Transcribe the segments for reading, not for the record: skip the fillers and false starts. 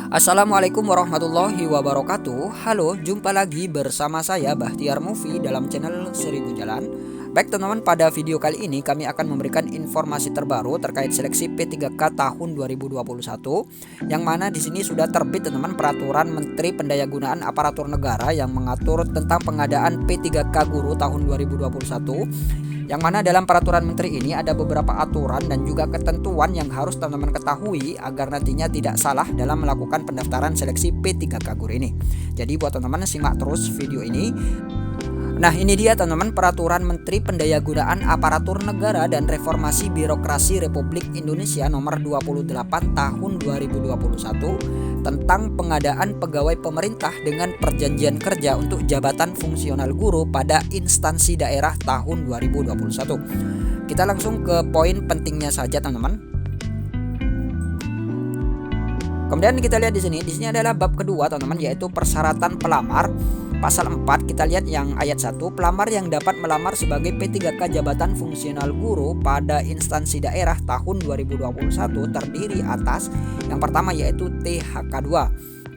Assalamualaikum warahmatullahi wabarakatuh. Halo, jumpa lagi bersama saya Bahtiar Movie dalam channel 1000 Jalan. Baik teman-teman, pada video kali ini kami akan memberikan informasi terbaru terkait seleksi P3K tahun 2021, yang mana di sini sudah terbit teman-teman peraturan Menteri Pendayagunaan Aparatur Negara yang mengatur tentang pengadaan P3K guru tahun 2021. Yang mana dalam peraturan menteri ini ada beberapa aturan dan juga ketentuan yang harus teman-teman ketahui agar nantinya tidak salah dalam melakukan pendaftaran seleksi P3K guru ini. Jadi buat teman-teman simak terus video ini. Nah, ini dia teman-teman peraturan Menteri Pendayagunaan Aparatur Negara dan Reformasi Birokrasi Republik Indonesia nomor 28 tahun 2021 tentang pengadaan pegawai pemerintah dengan perjanjian kerja untuk jabatan fungsional guru pada instansi daerah tahun 2021. Kita langsung ke poin pentingnya saja teman-teman. Kemudian kita lihat di sini adalah bab kedua teman-teman, yaitu persyaratan pelamar. Pasal 4 kita lihat yang ayat 1, pelamar yang dapat melamar sebagai P3K jabatan fungsional guru pada instansi daerah tahun 2021 terdiri atas yang pertama yaitu THK2.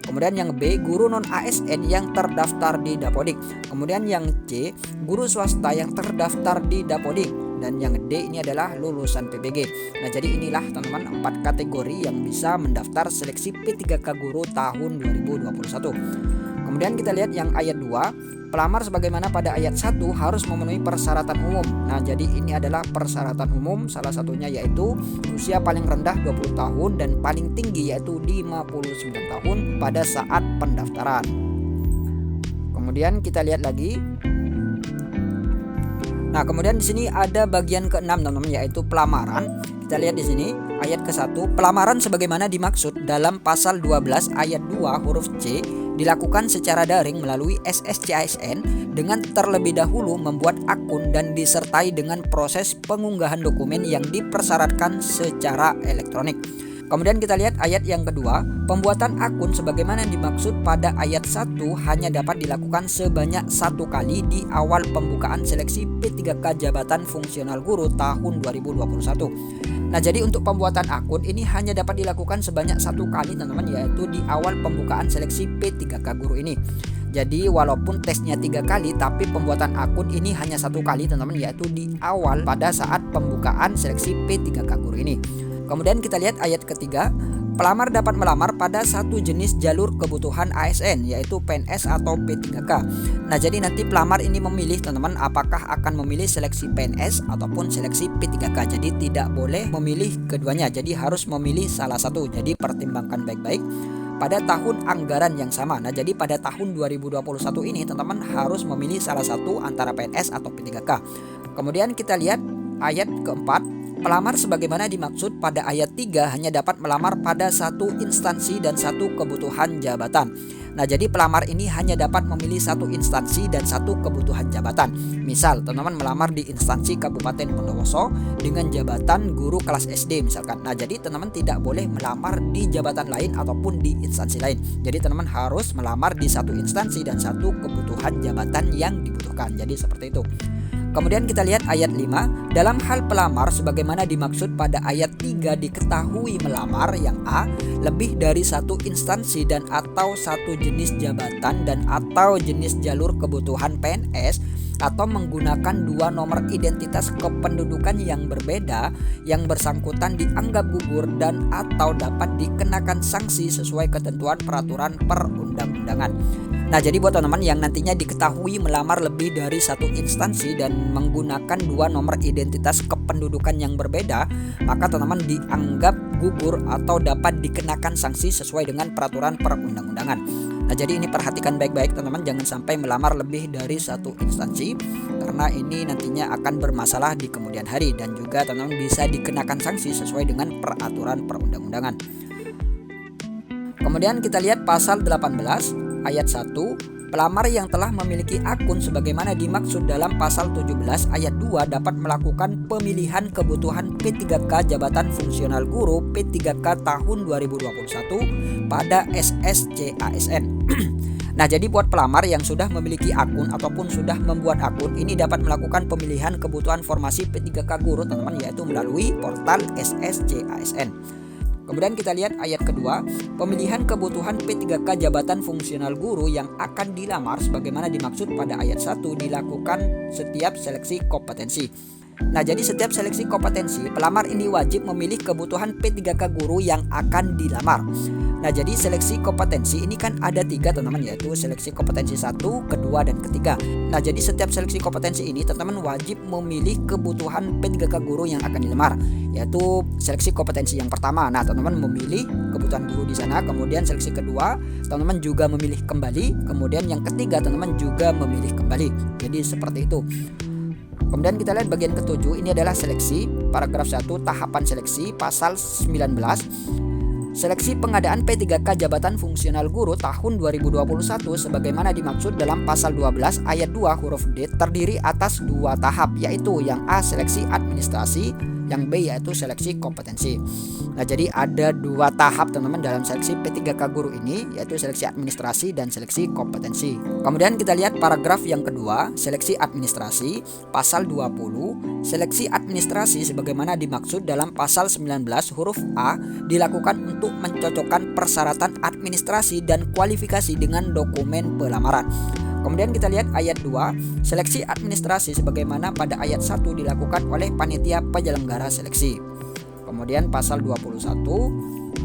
Kemudian yang B, guru non ASN yang terdaftar di Dapodik. Kemudian yang C, guru swasta yang terdaftar di Dapodik. Dan yang D ini adalah lulusan PBG. Nah, jadi inilah teman-teman 4 kategori yang bisa mendaftar seleksi P3K guru tahun 2021. Kemudian kita lihat yang ayat 2, pelamar sebagaimana pada ayat 1 harus memenuhi persyaratan umum. Nah, jadi ini adalah persyaratan umum, salah satunya yaitu usia paling rendah 20 tahun dan paling tinggi yaitu 59 tahun pada saat pendaftaran. Kemudian kita lihat lagi. Nah, kemudian di sini ada bagian ke-6 teman-teman, yaitu pelamaran. Kita lihat di sini ayat ke-1, pelamaran sebagaimana dimaksud dalam pasal 12 ayat 2 huruf C dilakukan secara daring melalui SSCASN dengan terlebih dahulu membuat akun dan disertai dengan proses pengunggahan dokumen yang dipersyaratkan secara elektronik. Kemudian kita lihat ayat yang kedua, pembuatan akun sebagaimana dimaksud pada ayat 1 hanya dapat dilakukan sebanyak 1 kali di awal pembukaan seleksi P3K jabatan fungsional guru tahun 2021. Nah, jadi untuk pembuatan akun ini hanya dapat dilakukan sebanyak 1 kali teman-teman, yaitu di awal pembukaan seleksi P3K guru ini. Jadi walaupun tesnya 3 kali, tapi pembuatan akun ini hanya 1 kali teman-teman, yaitu di awal pada saat pembukaan seleksi P3K guru ini. Kemudian kita lihat ayat ketiga, pelamar dapat melamar pada satu jenis jalur kebutuhan ASN yaitu PNS atau P3K. Nah, jadi nanti pelamar ini memilih teman-teman apakah akan memilih seleksi PNS ataupun seleksi P3K. Jadi tidak boleh memilih keduanya, jadi harus memilih salah satu. Jadi pertimbangkan baik-baik pada tahun anggaran yang sama. Nah, jadi pada tahun 2021 ini teman-teman harus memilih salah satu antara PNS atau P3K. Kemudian kita lihat ayat keempat, pelamar sebagaimana dimaksud pada ayat 3 hanya dapat melamar pada satu instansi dan satu kebutuhan jabatan. Nah, jadi pelamar ini hanya dapat memilih satu instansi dan satu kebutuhan jabatan. Misal, teman-teman melamar di instansi Kabupaten Bondowoso dengan jabatan guru kelas SD misalkan. Nah, jadi teman-teman tidak boleh melamar di jabatan lain ataupun di instansi lain. Jadi teman-teman harus melamar di satu instansi dan satu kebutuhan jabatan yang dibutuhkan. Jadi seperti itu. Kemudian kita lihat ayat 5, dalam hal pelamar sebagaimana dimaksud pada ayat 3 diketahui melamar yang A, lebih dari satu instansi dan atau satu jenis jabatan dan atau jenis jalur kebutuhan PNS atau menggunakan 2 nomor identitas kependudukan yang berbeda yang bersangkutan dianggap gugur dan atau dapat dikenakan sanksi sesuai ketentuan peraturan perundang-undangan. Nah, jadi buat teman-teman yang nantinya diketahui melamar lebih dari satu instansi dan menggunakan 2 nomor identitas kependudukan yang berbeda, maka teman-teman dianggap gugur atau dapat dikenakan sanksi sesuai dengan peraturan perundang-undangan. Nah, jadi ini perhatikan baik-baik teman-teman, jangan sampai melamar lebih dari satu instansi karena ini nantinya akan bermasalah di kemudian hari dan juga teman-teman bisa dikenakan sanksi sesuai dengan peraturan perundang-undangan. Kemudian kita lihat pasal 18 ayat 1, pelamar yang telah memiliki akun sebagaimana dimaksud dalam pasal 17 ayat 2 dapat melakukan pemilihan kebutuhan P3K jabatan fungsional guru P3K tahun 2021 pada SSCASN. Nah, jadi buat pelamar yang sudah memiliki akun ataupun sudah membuat akun ini dapat melakukan pemilihan kebutuhan formasi P3K guru teman-teman, yaitu melalui portal SSCASN. Kemudian kita lihat ayat kedua, pemilihan kebutuhan P3K jabatan fungsional guru yang akan dilamar sebagaimana dimaksud pada ayat 1 dilakukan setiap seleksi kompetensi. Nah, jadi setiap seleksi kompetensi, pelamar ini wajib memilih kebutuhan P3K guru yang akan dilamar. Nah, jadi seleksi kompetensi ini kan ada 3 teman-teman, yaitu seleksi kompetensi 1, kedua, dan ketiga. Nah, jadi setiap seleksi kompetensi ini teman-teman wajib memilih kebutuhan P3K guru yang akan dilamar, yaitu seleksi kompetensi yang pertama. Nah, teman-teman memilih kebutuhan guru di sana, kemudian seleksi kedua, teman-teman juga memilih kembali, kemudian yang ketiga teman-teman juga memilih kembali. Jadi seperti itu. Kemudian kita lihat bagian ketujuh, ini adalah seleksi, paragraf 1, tahapan seleksi, pasal 19. Seleksi pengadaan P3K jabatan fungsional guru tahun 2021 sebagaimana dimaksud dalam pasal 12 ayat 2 huruf D terdiri atas 2 tahap, yaitu yang A seleksi administrasi, yang B yaitu seleksi kompetensi. Nah, jadi ada 2 tahap teman-teman dalam seleksi P3K guru ini, yaitu seleksi administrasi dan seleksi kompetensi. Kemudian kita lihat paragraf yang kedua, seleksi administrasi, pasal 20. Seleksi administrasi sebagaimana dimaksud dalam pasal 19 huruf A dilakukan untuk mencocokkan persyaratan administrasi dan kualifikasi dengan dokumen pelamaran. Kemudian kita lihat ayat 2, seleksi administrasi sebagaimana pada ayat 1 dilakukan oleh panitia penyelenggara seleksi. Kemudian pasal 21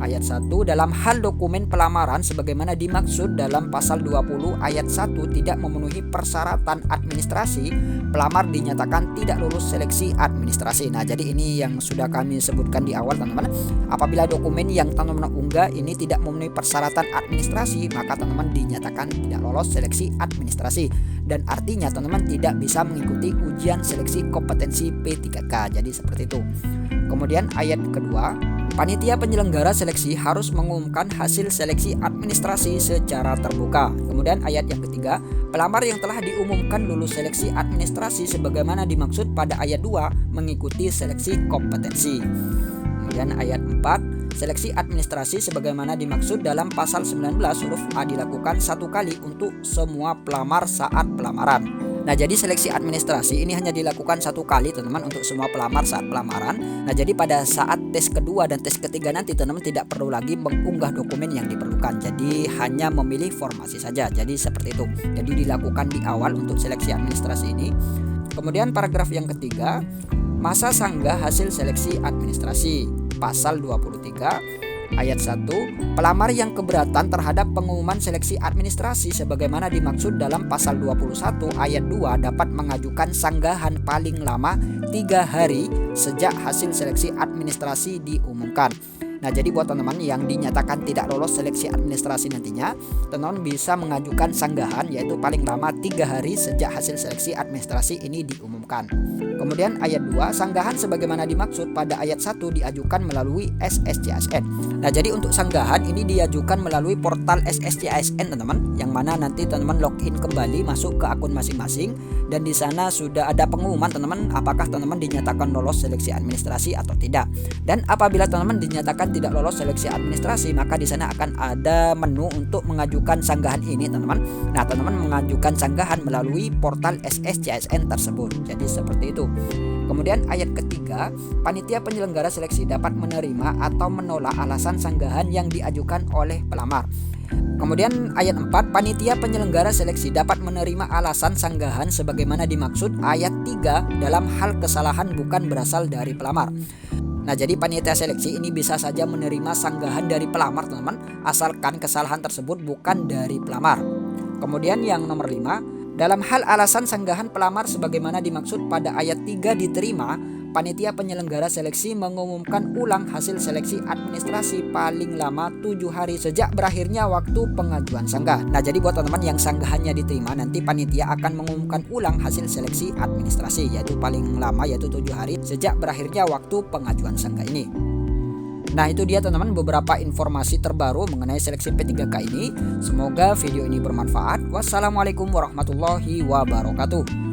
ayat 1, dalam hal dokumen pelamaran sebagaimana dimaksud dalam pasal 20 ayat 1 tidak memenuhi persyaratan administrasi, pelamar dinyatakan tidak lulus seleksi administrasi. Nah, jadi ini yang sudah kami sebutkan di awal teman-teman. Apabila dokumen yang teman-teman unggah ini tidak memenuhi persyaratan administrasi, maka teman-teman dinyatakan tidak lolos seleksi administrasi, dan artinya teman-teman tidak bisa mengikuti ujian seleksi kompetensi P3K. Jadi seperti itu. Kemudian ayat kedua, panitia penyelenggara seleksi harus mengumumkan hasil seleksi administrasi secara terbuka. Kemudian ayat yang ketiga, pelamar yang telah diumumkan lulus seleksi administrasi sebagaimana dimaksud pada ayat 2 mengikuti seleksi kompetensi. Kemudian ayat 4, seleksi administrasi sebagaimana dimaksud dalam pasal 19 huruf A dilakukan 1 kali untuk semua pelamar saat pelamaran. Nah, jadi seleksi administrasi ini hanya dilakukan 1 kali teman-teman untuk semua pelamar saat pelamaran. Nah, jadi pada saat tes kedua dan tes ketiga nanti teman-teman tidak perlu lagi mengunggah dokumen yang diperlukan. Jadi hanya memilih formasi saja. Jadi seperti itu. Jadi dilakukan di awal untuk seleksi administrasi ini. Kemudian paragraf yang ketiga, masa sanggah hasil seleksi administrasi. Pasal 23 ayat 1, pelamar yang keberatan terhadap pengumuman seleksi administrasi sebagaimana dimaksud dalam pasal 21 ayat 2 dapat mengajukan sanggahan paling lama 3 hari sejak hasil seleksi administrasi diumumkan. Nah, jadi buat teman-teman yang dinyatakan tidak lolos seleksi administrasi nantinya, teman-teman bisa mengajukan sanggahan yaitu paling lama 3 hari sejak hasil seleksi administrasi ini diumumkan. Kemudian ayat 2, sanggahan sebagaimana dimaksud pada ayat 1 diajukan melalui SSCASN. Nah, jadi untuk sanggahan ini diajukan melalui portal SSCASN teman-teman, yang mana nanti teman-teman login kembali masuk ke akun masing-masing, dan di sana sudah ada pengumuman teman-teman apakah teman-teman dinyatakan lolos seleksi administrasi atau tidak. Dan apabila teman-teman dinyatakan tidak lolos seleksi administrasi, maka di sana akan ada menu untuk mengajukan sanggahan ini teman-teman. Nah, teman-teman mengajukan sanggahan melalui portal SSCASN tersebut. Jadi seperti itu. Kemudian ayat ketiga, panitia penyelenggara seleksi dapat menerima atau menolak alasan sanggahan yang diajukan oleh pelamar. Kemudian ayat 4, panitia penyelenggara seleksi dapat menerima alasan sanggahan sebagaimana dimaksud ayat 3 dalam hal kesalahan bukan berasal dari pelamar. Nah, jadi panitia seleksi ini bisa saja menerima sanggahan dari pelamar teman-teman, asalkan kesalahan tersebut bukan dari pelamar. Kemudian yang nomor 5, dalam hal alasan sanggahan pelamar sebagaimana dimaksud pada ayat 3 diterima, panitia penyelenggara seleksi mengumumkan ulang hasil seleksi administrasi paling lama 7 hari sejak berakhirnya waktu pengajuan sanggah. Nah, jadi buat teman-teman yang sanggahannya diterima, nanti panitia akan mengumumkan ulang hasil seleksi administrasi yaitu paling lama yaitu 7 hari sejak berakhirnya waktu pengajuan sanggah ini. Nah, itu dia teman-teman beberapa informasi terbaru mengenai seleksi P3K ini. Semoga video ini bermanfaat. Wassalamualaikum warahmatullahi wabarakatuh.